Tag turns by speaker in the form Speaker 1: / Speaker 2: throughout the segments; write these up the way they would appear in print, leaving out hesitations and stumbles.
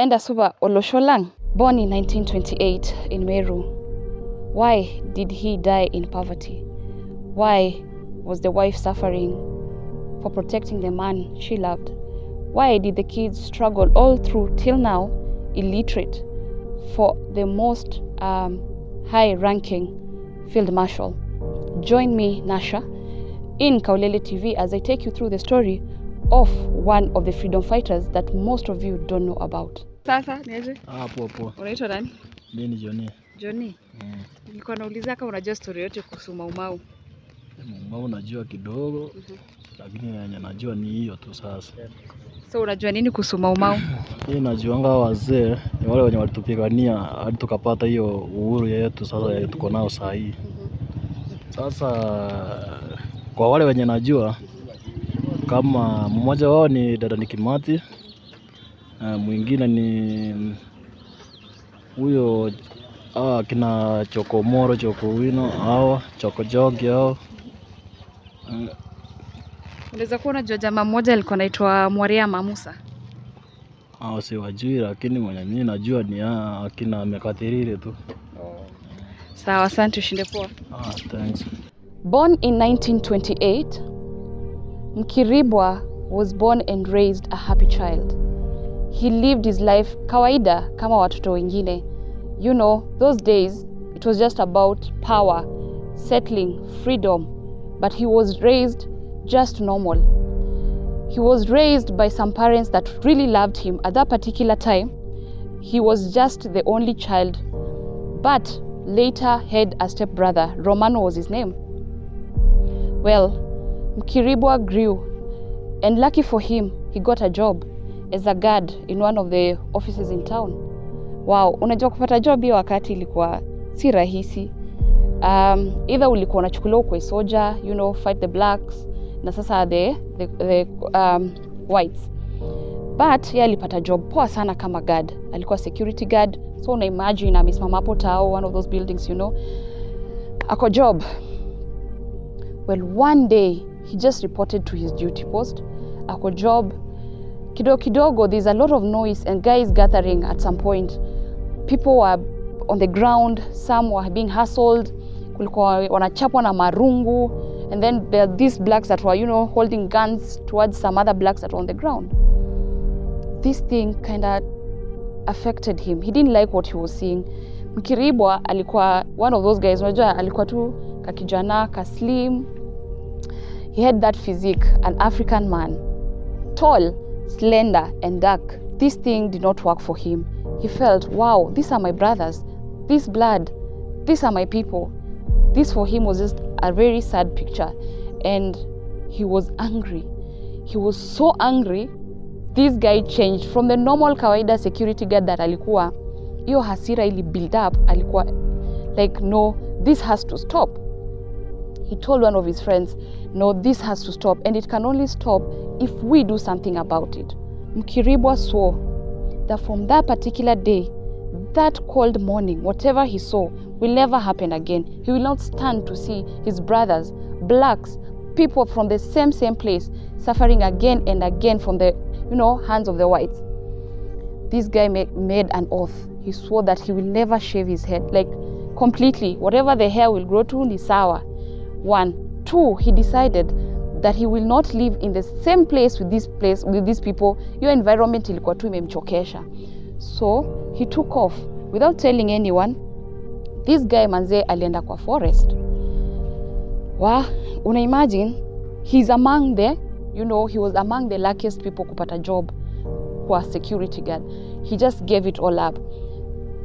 Speaker 1: Endasuba Olosholang, born in 1928 in Meru. Why did he die in poverty? Why was the wife suffering for protecting the man she loved? Why did the kids struggle all through till now, illiterate, for the most high-ranking field marshal? Join me, Nasha, in Kaulele TV as I take you through the story of one of the freedom fighters that most of you don't know about. Sasa, niaje?
Speaker 2: Poa.
Speaker 1: Unaitwa nani?
Speaker 2: Mimi ni Johnny.
Speaker 1: Johnny? Nilikuwa nauliza kama unajua story yote kuhusu MauMau.
Speaker 2: MauMau najua kidogo, lakini yenye najua ni hiyo tu sasa.
Speaker 1: So unajua nini kuhusu MauMau?
Speaker 2: Mimi najuanga wazee, ni wale wenye walitupigania hadi tukapata hiyo uhuru yetu sasa tuko nao saa hii. Sasa kwa wale wenye najua, kama mmoja wao ni dada Nikimati, mwingine ni huyo kina Chokomoro, Chokowino, hao Chokojogi hao.
Speaker 1: Unaweza kuwa unajua jamaa mmoja alikuwa anaitwa Mwariama Musa?
Speaker 2: Siwajui, lakini mwenye mimi najua ni akina Mekatirire tu.
Speaker 1: Sawa, asante, ushinde poa.
Speaker 2: Thanks.
Speaker 1: Born in 1928, Mkiribua was born and raised a happy child. He lived his life kawaida kama watoto wengine. You know, those days it was just about power, settling, freedom, but he was raised just normal. He was raised by some parents that really loved him. At that particular time, he was just the only child, but later had a stepbrother. Romano was his name. Well, Mkiribua grew, and lucky for him, he got a job as a guard in one of the offices in town. Wow, unajua kupata job hiyo wakati ilikuwa si rahisi. Either ulikuwa unachukuliwa ukwe soldier, you know, fight the blacks, na sasa the whites. But yeye alipata job poa sana kama guard. Alikuwa security guard. So una imagine amesimama hapo tao, one of those buildings, you know. Ako job. Well, one day he just reported to his duty post. Ako job. Kidogo, there's a lot of noise and guys gathering at some point. People were on the ground, some were being hustled. Kulikuwa wanachapwa na marungu. And then there are these blacks that were, you know, holding guns towards some other blacks that were on the ground. This thing kind of affected him. He didn't like what he was seeing. Mkiribua alikuwa one of those guys, unajua alikuwa tu kakijana, kaslim. He had that physique, an African man. Tall, slender, and dark. This thing did not work for him. He felt, wow, these are my brothers. This blood, these are my people. This for him was just a very sad picture, and he was angry. He was so angry. This guy changed from the normal kawaida security guard that alikuwa. Hiyo hasira ili build up, alikuwa like, no, this has to stop. He told one of his friends, no, this has to stop, and it can only stop if we do something about it. Mkiribua swore that from that particular day, that cold morning, whatever he saw will never happen again. He will not stand to see his brothers, blacks, people from the same place, suffering again and again from the, you know, hands of the whites. This guy made an oath. He swore that he will never shave his head, like completely. Whatever the hair will grow to, ni sawa. 1. 2, he decided that he will not live in the same place with these people. Your environment ilikuwa tu imemchokesha. So he took off without telling anyone. This guy manze alienda kwa forest. Una imagine, he's among the, you know, he was among the luckiest people kupata job kwa security guard. He just gave it all up.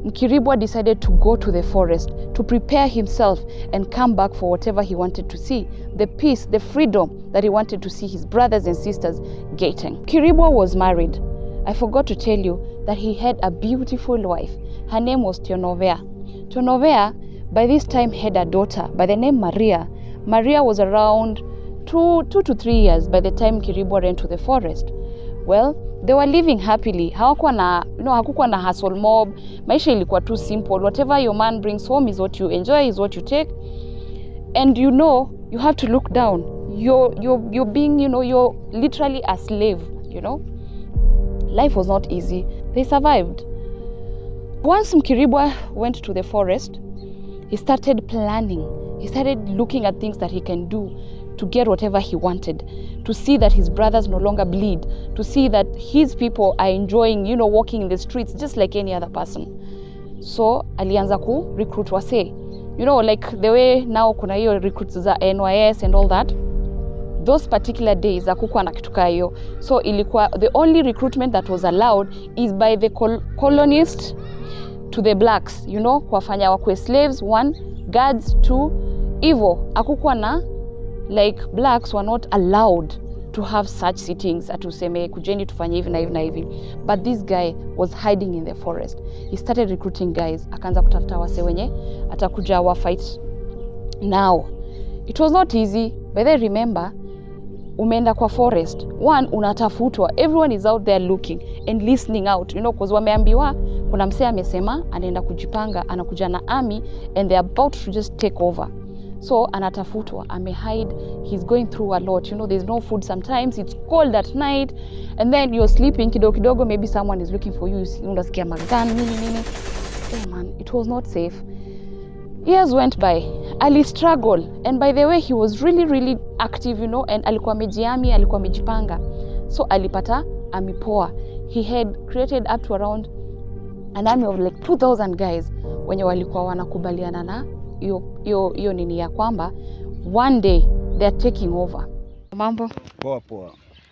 Speaker 1: Mkiribua decided to go to the forest to prepare himself and come back for whatever he wanted to see. The peace, the freedom that he wanted to see his brothers and sisters getting. Mkiribua was married. I forgot to tell you that he had a beautiful wife. Her name was Tionovea. Tionovea, by this time, had a daughter by the name Maria. Maria was around 2 to 3 years by the time Mkiribua ran to the forest. Well, they were living happily. Hakukuwa na hustle mob. Maisha ilikuwa too simple. Whatever your man brings home is what you enjoy, is what you take. And you know, you have to look down. You're being, you know, you're literally a slave, you know. Life was not easy. They survived. Once Mkiribua went to the forest, he started planning. He started looking at things that he can do to get whatever he wanted, to see that his brothers no longer bleed, to see that his people are enjoying, walking in the streets just like any other person. So alianza ku recruit wase. Like the way now kuna hiyo recruits za NYS and all that. Those particular days hakukuwa na kitu kama hiyo. So ilikuwa the only recruitment that was allowed is by the colonialists to the blacks, kuwafanya wakwe slaves, 1, guards, 2, hivyo hakukuwa na, like, blacks were not allowed to have such sittings atuseme kujeni tufanye hivi na hivi na hivi. But this guy was hiding in the forest. He started recruiting guys, akaanza kutafuta wase wenye atakuja wa fight. Now it was not easy. By the way, remember, umeenda kwa forest, 1, unatafutwa, everyone is out there looking and listening out, because wameambiwa kuna msee amesema anaenda kujipanga, anakuja na army and they're about to just take over. So anatafutwa, amehide, he's going through a lot, there's no food sometimes, it's cold at night, and then you're sleeping kidogo, maybe someone is looking for you, unasikia magan nini. Hey man, it was not safe. Years went by. Ali struggle, and by the way, he was really active, and alikuwa amejiami, alikuwa amejipanga. So alipata army poa. He had created up to around an army of like 2,000 guys wenye walikuwa wanakubaliana na hiyo nini ya kwamba one day they are taking over. Mambo
Speaker 3: Poa.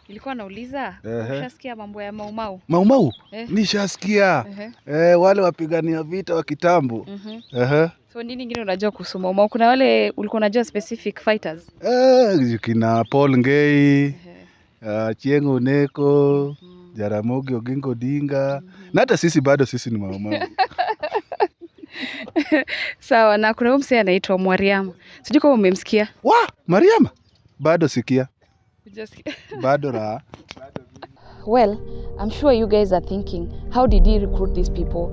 Speaker 1: Nilikuwa nauliza, ushasikia mambo ya MauMau?
Speaker 3: MauMau? Nishasikia. Wale wapigania vita wa kitambo.
Speaker 1: So nini ingine unajua kuhusu MauMau? Kuna wale ulikuwa unajua specific fighters?
Speaker 3: Kina Paul Ngei, Chiengo Neko, Jaramogi Oginga Odinga. Na hata sisi bado sisi ni MauMau.
Speaker 1: Sawa, na kuna msee anaitwa Mwariama. Sijui kama umemsikia.
Speaker 3: Mwariama? Bado sikia. Bado ra.
Speaker 1: Well, I'm sure you guys are thinking, how did he recruit these people?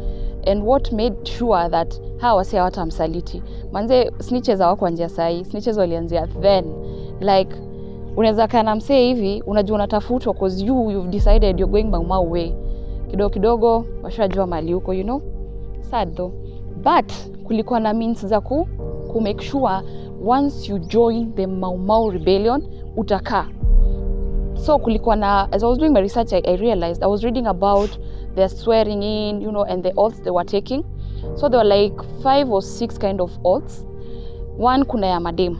Speaker 1: And what made sure that hawa wase hawatamsaliti? Manze, snitches hawako njia sahi. Snitches walianzia then. Like, unaweza kana msee hivi, unajua unatafutwa because you've decided you're going MauMau way. Kidogo washajua mali huko, Sad though. But kulikuwa na means za ku make sure once you join the MauMau rebellion utakaa. So kulikuwa na, as I was doing my research, I realized I was reading about their swearing in, and the oaths they were taking. So there were like 5 or 6 kind of oaths. 1, kuna ya madem.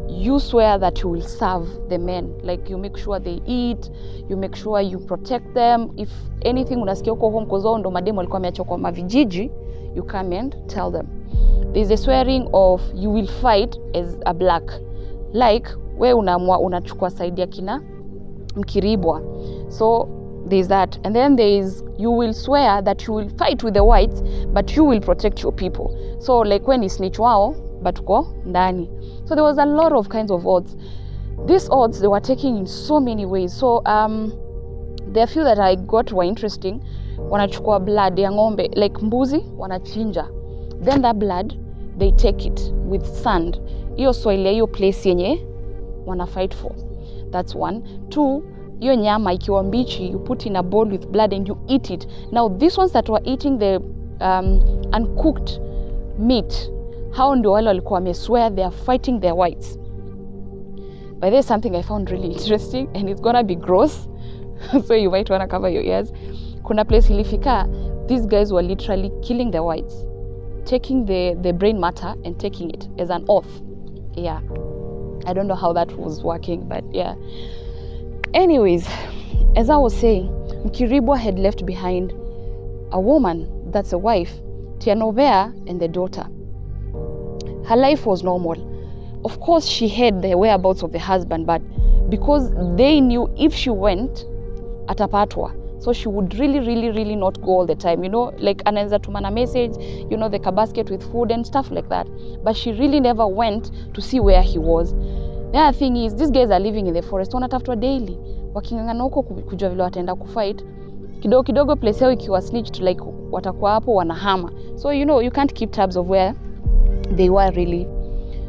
Speaker 1: You swear that you will serve the men, like you make sure they eat, you make sure you protect them. If anything unasikia uko home kozo ndo madem walikuwa wameacha kwa mavijiji, you come and tell them. There's a swearing of you will fight as a black, like we unachukua side ya kina Mkiribua. So there's that. And then there's you will swear that you will fight with the whites but you will protect your people. So like when you snitch wao but uko ndani. So there was a lot of kinds of oaths. These oaths they were taking in so many ways. So there are few that I got were interesting. Wanachukua blood ya ng'ombe, like mbuzi wanachinja. Then that blood they take it with sand. Hiyo soil ya hiyo place yenye wana fight for. That's 1. 2, hiyo nyama ikiwa mbichi you put in a bowl with blood and you eat it. Now these ones that were eating the uncooked meat, hao ndio wale walikuwa wameswear they are fighting their whites. But there's something I found really interesting and it's gonna be gross. So you might wanna cover your ears. Kuna place ilifika, these guys were literally killing the whites, taking the brain matter and taking it as an oath. Yeah, I don't know how that was working, but yeah. Anyways, as I was saying, Mkiribua had left behind a woman, that's a wife, Tianovea, and the daughter. Her life was normal. Of course, she had the whereabouts of the husband, but because they knew if she went, atapatwa. So she would really not go all the time, like anaweza tumana message, the basket with food and stuff like that. But she really never went to see where he was. The other thing is, these guys are living in the forest, wanatafutwa daily. Wakingangana huko kujua vile wataenda kufight. Kidogo place yao ikiwa snitched, like watakuwa hapo wanahama. So you can't keep tabs of where they were really.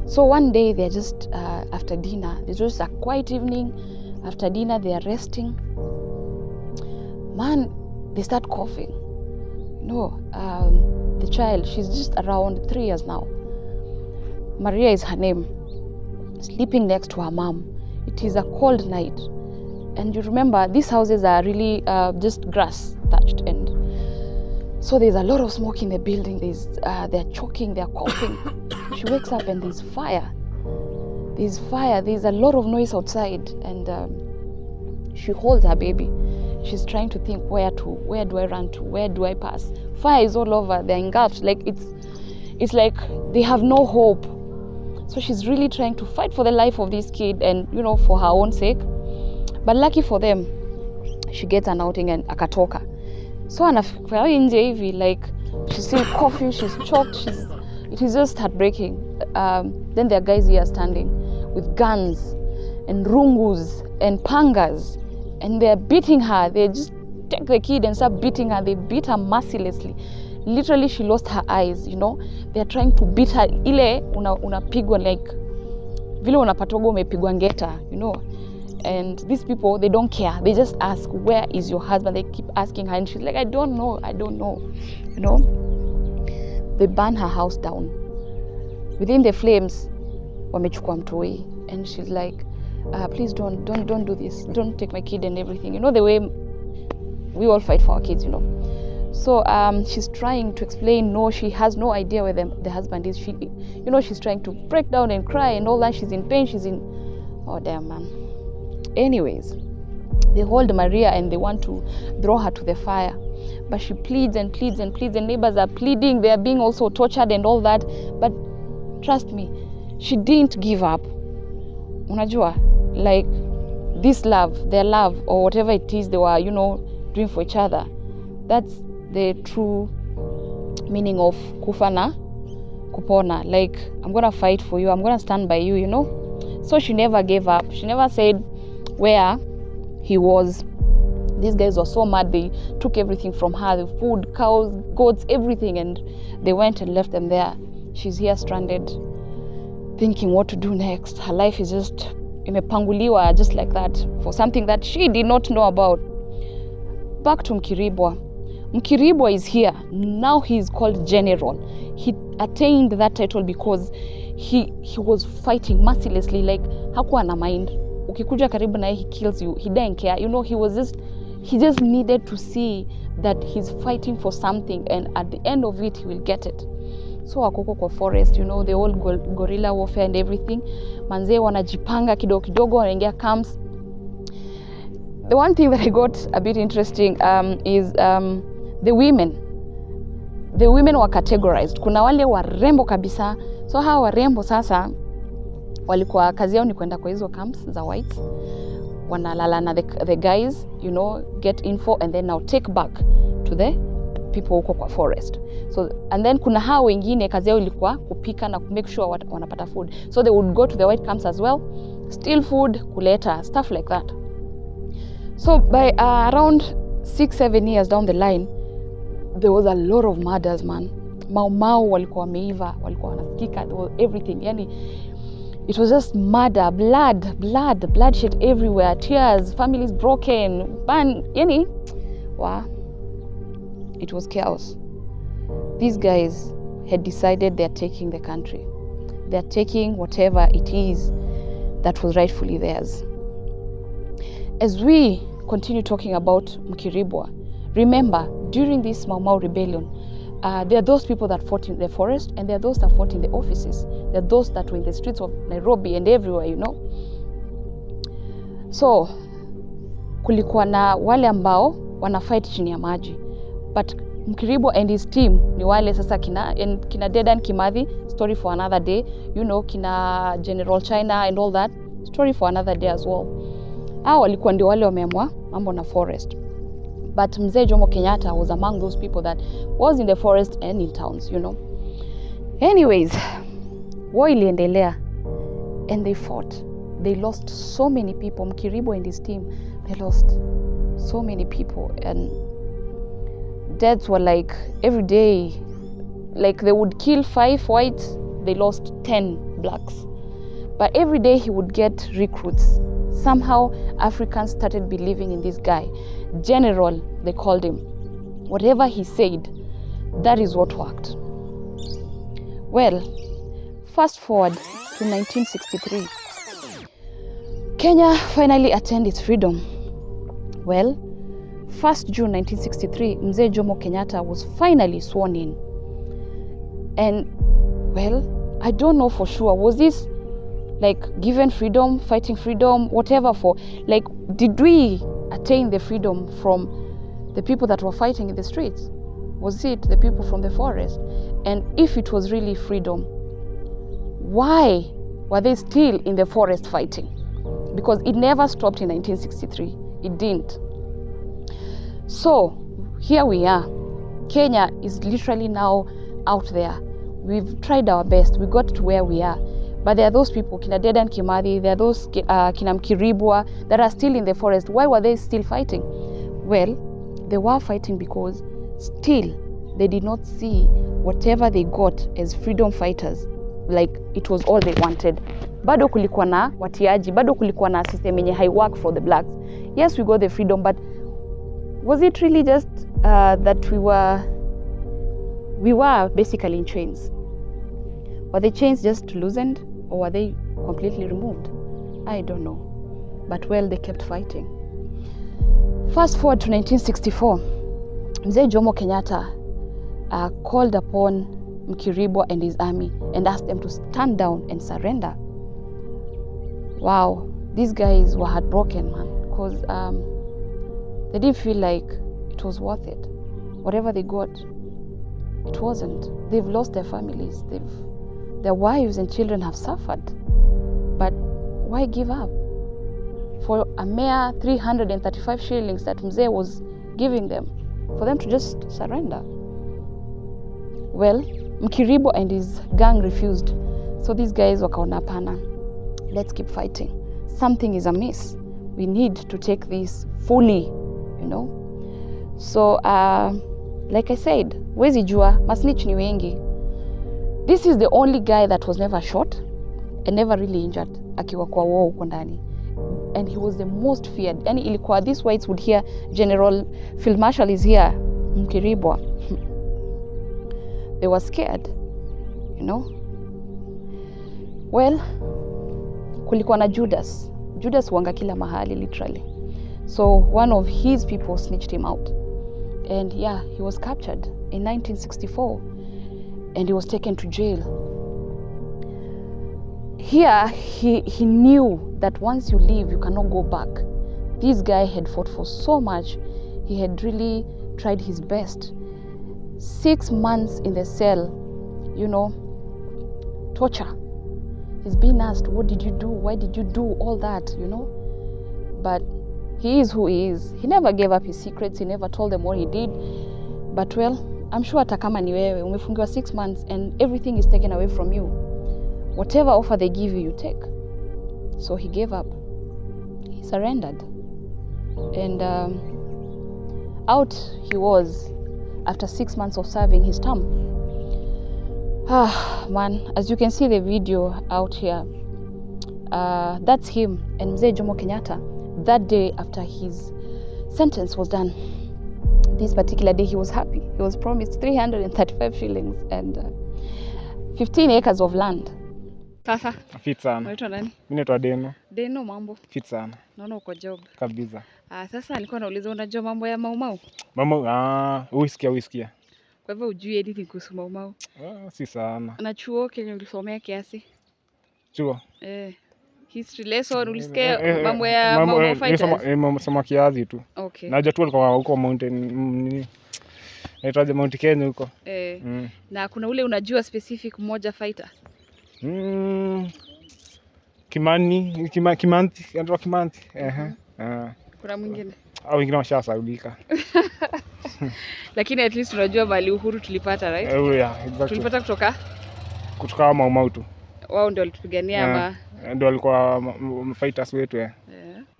Speaker 1: So one day they're just after dinner, it's just a quiet evening. After dinner they are resting. Man, they start coughing. The child, she's just around 3 years now. Maria is her name, sleeping next to her mom. It is a cold night. And you remember, these houses are really just grass thatched, and so there's a lot of smoke in the building. They're choking, they're coughing. She wakes up and there's fire. There's a lot of noise outside, and she holds her baby. She's trying to think, where do I run to? Where do I pass? Fire is all over, they're engulfed. Like it's like they have no hope. So she's really trying to fight for the life of this kid and, for her own sake. But lucky for them, she gets an outing and akatoka. So anafika nje hivi, like she's still coughing, she's choked, it is just heartbreaking. Then there are guys here standing with guns and rungus and pangas, and they're beating her. They just take the kid and start beating her. They beat her mercilessly. Literally, she lost her eyes, They're trying to beat her. Ile unapigwa like vile unapatogo umepigwa ngeta, And these people, they don't care. They just ask, where is your husband? They keep asking her, and she's like, I don't know. They burn her house down. Within the flames, wamechukua mtoi, and she's like, please don't do this. Don't take my kid and everything. The way we all fight for our kids, So she's trying to explain. No, she has no idea where the husband is. She's trying to break down and cry and all that. She's in pain. Oh damn, man. Anyways, they hold Maria and they want to throw her to the fire, but she pleads and pleads and pleads, and neighbors are pleading. They are being also tortured and all that. But trust me, she didn't give up. Unajua, like this love, their love, or whatever it is they were, doing for each other. That's the true meaning of kufa na kupona. Like, I'm gonna fight for you, I'm gonna stand by you, So she never gave up. She never said where he was. These guys were so mad. They took everything from her, the food, cows, goats, everything, and they went and left them there. She's here stranded, thinking what to do next. Her life is just imepanguliwa just like that for something that she did not know about. Back to Mkiribua. Mkiribua is here. Now he is called General. He attained that title because he was fighting mercilessly. Like, hakuwa na mind. Ukikuja karibu na he kills you. He didn't care. He just needed to see that he's fighting for something, and at the end of it, he will get it. So wakoko kwa forest, the old guerrilla warfare and everything. Manzee wanajipanga kidogo wanaingia camps. The one thing that I got a bit interesting is the women. The women were categorized. Kuna wale warembo kabisa. So hawa warembo sasa walikuwa kazi yao ni kwenda kwa hizo camps za whites. Wanalala na the guys, get info and then now take back to the people huko kwa forest. So, and then kuna hao wengine kazi yao ilikuwa kupika na make sure wanapata food. So they would go to the white camps as well, steal food, kuleta, stuff like that. So by around 6-7 years down the line, there was a lot of murders, man. MauMau walikuwa wameiva, walikuwa wanasikika, everything. Yani, it was just murder, bloodshed everywhere, tears, families broken, yani, wow. It was chaos. These guys had decided they're taking the country. They're taking whatever it is that was rightfully theirs. As we continue talking about Mkiribua, remember, during this MauMau rebellion, there are those people that fought in the forest, and there are those that fought in the offices. There are those that were in the streets of Nairobi and everywhere, So, kulikuwa na wale ambao wana fight chini ya maji. But Mkiribua and his team ni wale sasa kina Dedan Kimathi, story for another day. Kina General China and all that, story for another day as well. Hao walikuwa ndio wale wameamua mambo na forest. But Mzee Jomo Kenyatta was among those people that was in the forest and in towns, Anyways, war iliendelea and they fought. They lost so many people. Mkiribua and his team, they lost so many people, and deaths were like every day. Like, they would kill 5 whites, they lost 10 blacks. But every day he would get recruits. Somehow Africans started believing in this guy. General, they called him. whatever he said, that is what worked. Well, fast forward to 1963. Kenya finally attained its freedom. Well, 1st June 1963, Mzee Jomo Kenyatta was finally sworn in. And, well, I don't know for sure, was this like given freedom, fighting freedom, whatever for, like, did we attain the freedom from the people that were fighting in the streets? Was it the people from the forest? And if it was really freedom, why were they still in the forest fighting? Because it never stopped in 1963. It didn't. So here we are. Kenya is literally now out there. We've tried our best. We got to where we are. But there are those people, Kina Dedan Kimathi, there are those Kina Mkiribua that are still in the forest. Why were they still fighting? Well, they were fighting because still they did not see whatever they got as freedom fighters, like it was all they wanted. Bado kulikuwa na watiaji, bado kulikuwa na system yenye high work for the blacks. Yes, we got the freedom, but was it really just that we were basically in chains? Were the chains just loosened, or were they completely removed? I don't know. But well, they kept fighting. Fast forward to 1964, Mzee Jomo Kenyatta called upon Mkiribua and his army and asked them to stand down and surrender. Wow, these guys were heartbroken, man, because they didn't feel like it was worth it. Whatever they got, it wasn't. They've lost their families. Their wives and children have suffered. But why give up? For a mere 335 shillings that Mzee was giving them, for them to just surrender. Well, Mkiribua and his gang refused. So these guys wakaona hapana, let's keep fighting. Something is amiss. We need to take this fully, you know. So, like I said, wezi jua, masnitch ni wengi. This is the only guy that was never shot and never really injured akiwa kwa war huko ndani. And he was the most feared. Yani ilikuwa these whites would hear General Field Marshal is here, Mkiribua. They were scared, you know. Well, kulikuwa na Judas. Judas wanga kila mahali, literally. So one of his people snitched him out. And yeah, he was captured in 1964. And he was taken to jail. Here, he knew that once you leave, you cannot go back. This guy had fought for so much. He had really tried his best. 6 months in the cell, you know, torture. He's being asked, what did you do? Why did you do all that, you know? But he is who he is. He never gave up his secrets. He never told them what he did. But well, I'm sure hata kama ni wewe, umefungiwa 6 months and everything is taken away from you. Whatever offer they give you, you take. So he gave up. He surrendered. And out he was after 6 months of serving his term. Man, as you can see the video out here, that's him and Mzee Jomo Kenyatta that day after his sentence was done. This particular day he was happy. He was promised 335 shillings and 15 acres of land. Sasa
Speaker 4: fit sana.
Speaker 1: Unaitwa nani?
Speaker 4: Mimi naitwa Deno.
Speaker 1: Deno, mambo?
Speaker 4: Fit sana.
Speaker 1: Naona uko job.
Speaker 4: Kabisa.
Speaker 1: Sasa alikuwa anauliza unajua mambo ya MauMau?
Speaker 4: Mama, uisikia.
Speaker 1: Kwa hivyo hujui anything kuhusu MauMau?
Speaker 4: Si sana.
Speaker 1: Na chuo Kenya ulisomea kiasi?
Speaker 4: Chuo?
Speaker 1: History lesson ulisikia mambo ya MauMau fighters?
Speaker 4: Soma kiasi tu.
Speaker 1: Okay.
Speaker 4: Najua tu alikuwa huko mountain naitwaje Mount Kenya huko.
Speaker 1: Na kuna ule unajua specific mmoja fighter?
Speaker 4: Kimanthi, anaitwa Kimanthi.
Speaker 1: Kuna mwingine?
Speaker 4: Au wengine washasaulika.
Speaker 1: Lakini at least unajua bali uhuru tulipata, right?
Speaker 4: Yeah, exactly.
Speaker 1: Tulipata kutoka
Speaker 4: MauMau tu.
Speaker 1: Wao ndio walitupigania ama
Speaker 4: ndio walikuwa fighters wetu.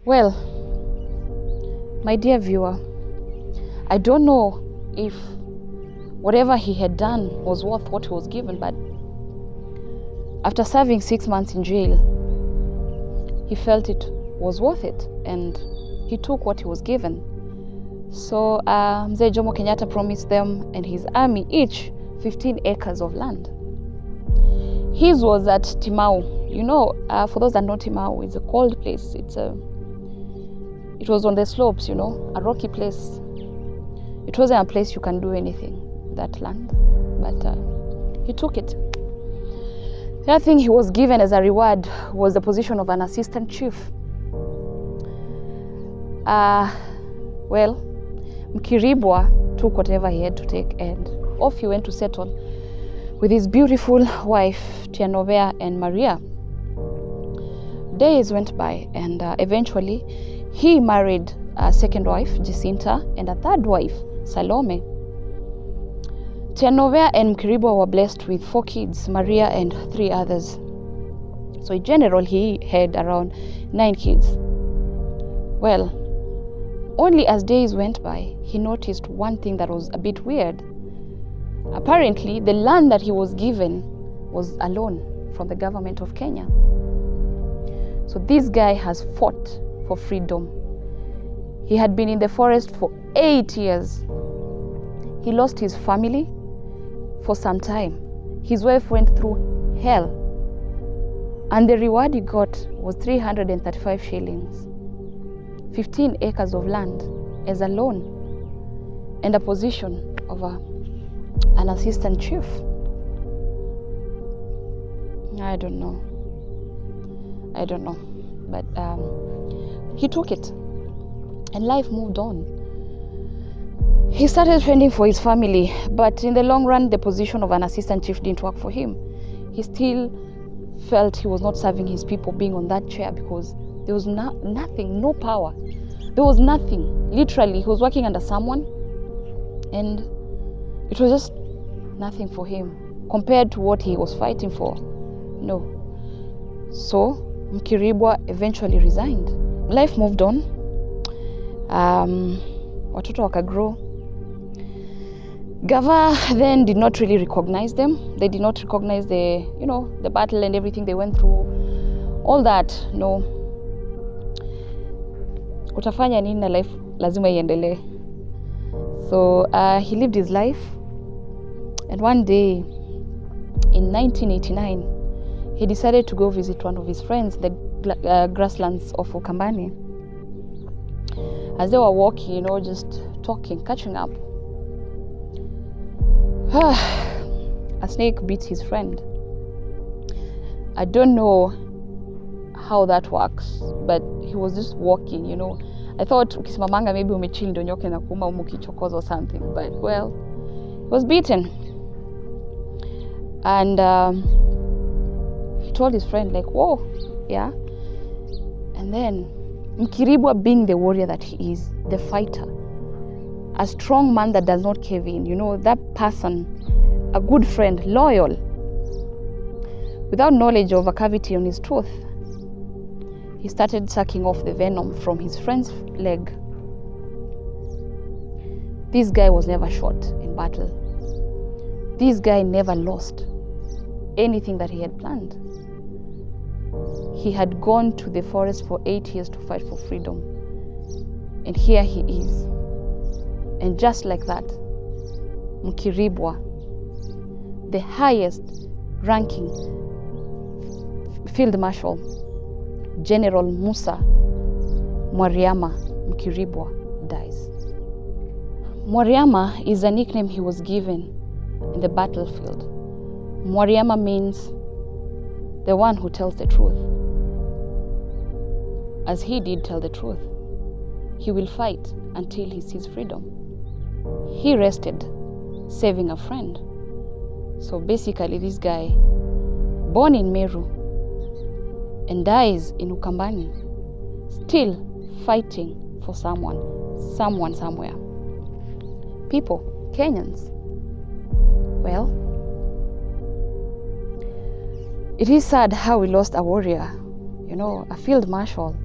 Speaker 1: Well, my dear viewer, I don't know if whatever he had done was worth what he was given, but after serving 6 months in jail, he felt it was worth it and he took what he was given. So Mzee Jomo Kenyatta promised them and his army each 15 acres of land. His was at Timau. You know, for those that know Timau, it's a cold place. It was on the slopes, you know, a rocky place. It wasn't a place you can do anything, that land, but he took it. The other thing he was given as a reward was the position of an assistant chief. Well, Mkiribua took whatever he had to take and off he went to settle with his beautiful wife, Tianovea and Maria. Days went by and eventually he married a second wife, Jacinta, and a third wife, Salome. Tianovea and Mkiribua were blessed with 4 kids, Maria and 3 others. So in general, he had around 9 kids. Well, only as days went by, he noticed one thing that was a bit weird. Apparently, the land that he was given was a loan from the government of Kenya. So this guy has fought for freedom. He had been in the forest for 8 years. He lost his family for some time. His wife went through hell. And the reward he got was 335 shillings, 15 acres of land as a loan, and a position of an assistant chief. I don't know. But he took it and life moved on. He started fending for his family, but in the long run, the position of an assistant chief didn't work for him. He still felt he was not serving his people being on that chair because there was nothing, no power. There was nothing. Literally, he was working under someone and it was just nothing for him compared to what he was fighting for. No. So, Mkiribua eventually resigned. Life moved on. Watoto wakagrow. Gava then did not really recognize them. They did not recognize the battle and everything they went through. All that, no. Utafanya nini na life lazima iendelee. So he lived his life. And one day in 1989, he decided to go visit one of his friends, the grasslands of Ukambani. As they were walking, just talking, catching up, a snake bit his friend. I don't know how that works, but he was just walking, I thought ukisimamanga maybe umechill ndio nyoka inakuuma ukichokoza or something, but well, he was beaten. And he told his friend like, whoa, yeah. And then Mkiribua, being the warrior that he is, the fighter, a strong man that does not cave in, that person, a good friend, loyal, without knowledge of a cavity on his tooth, he started sucking off the venom from his friend's leg. This guy was never shot in battle. This guy never lost anything that he had planned. He had gone to the forest for 8 years to fight for freedom. And here he is. And just like that, Mkiribua, the highest ranking field marshal, General Musa Mwariama Mkiribua, dies. Mwariama is a nickname he was given in the battlefield. Mwariama means the one who tells the truth. As he did tell the truth, he will fight until he sees freedom. He rested, saving a friend. So basically this guy, born in Meru and dies in Ukambani, still fighting for someone somewhere. People, Kenyans, well, it is sad how we lost a warrior, a field marshal.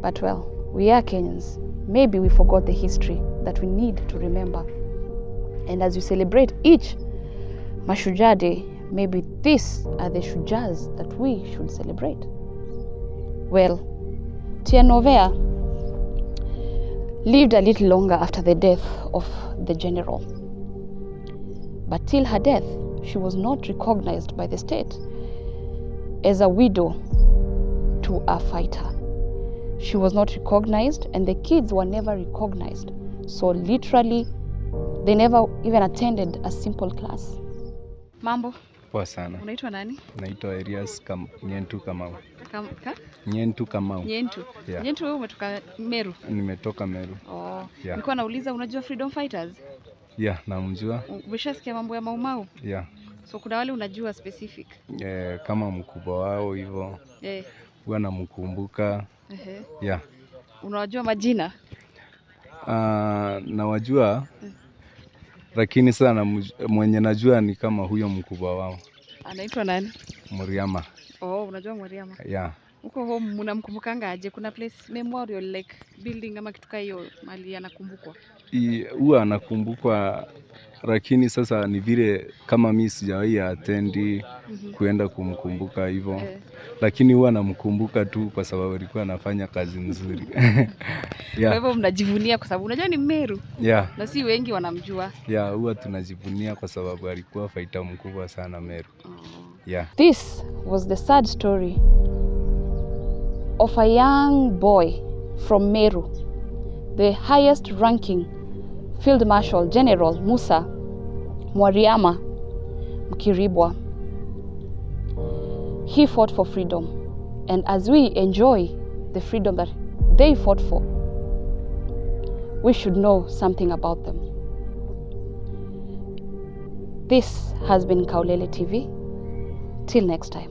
Speaker 1: But well, we are Kenyans. Maybe we forgot the history that we need to remember. And as we celebrate each Mashujaa Day, maybe these are the Shujaas that we should celebrate. Well, Tianovea lived a little longer after the death of the general. But till her death, she was not recognized by the state as a widow to a fighter. She was not recognized, and the kids were never recognized. So literally, they never even attended a simple class. Mambo,
Speaker 5: Poa sana.
Speaker 1: unaitwa nani?
Speaker 5: Naitwa Elias Nyentu Kamau.
Speaker 1: Ka?
Speaker 5: Nyentu Kamau.
Speaker 1: Nyentu.
Speaker 5: Yeah.
Speaker 1: Nyentu, wewe umetoka Meru?
Speaker 5: Nimetoka Meru.
Speaker 1: Oh.
Speaker 5: Yeah.
Speaker 1: Nilikuwa nauliza, unajua freedom fighters?
Speaker 5: Yeah, namjua.
Speaker 1: Umeshasikia mambo ya MauMau?
Speaker 5: Yeah.
Speaker 1: So kuna wale unajua specific?
Speaker 5: Kama mkubwa wao hivyo. Huwa namkumbuka. Yeah.
Speaker 1: Unawajua majina?
Speaker 5: Nawajua. Lakini sana mwenye najua ni kama huyo mkubwa wao.
Speaker 1: Anaitwa nani?
Speaker 5: Mwariama.
Speaker 1: Oh, unajua Mwariama?
Speaker 5: Yeah.
Speaker 1: Uko home mnamkumbukanga aje? Kuna place memorial like building ama kitu kama hiyo mali anakumbukwa?
Speaker 5: Huwa anakumbukwa, lakini sasa ni vile kama mimi sijawahi attendi kuenda kumkumbuka hivyo. Lakini huwa namkumbuka tu kwa sababu alikuwa anafanya kazi nzuri.
Speaker 1: Kwa hivyo mnajivunia kwa sababu unajua ni Meru.
Speaker 5: Yeah.
Speaker 1: Na si wengi wanamjua.
Speaker 5: Yeah, huwa tunajivunia kwa sababu alikuwa fighter mkubwa sana Meru. Yeah.
Speaker 1: This was the sad story of a young boy from Meru, the highest ranking Field Marshal General Musa Mwariama Mkiribua. He fought for freedom, and as we enjoy the freedom that they fought for, we should know something about them. This has been Kaulele TV. Till next time.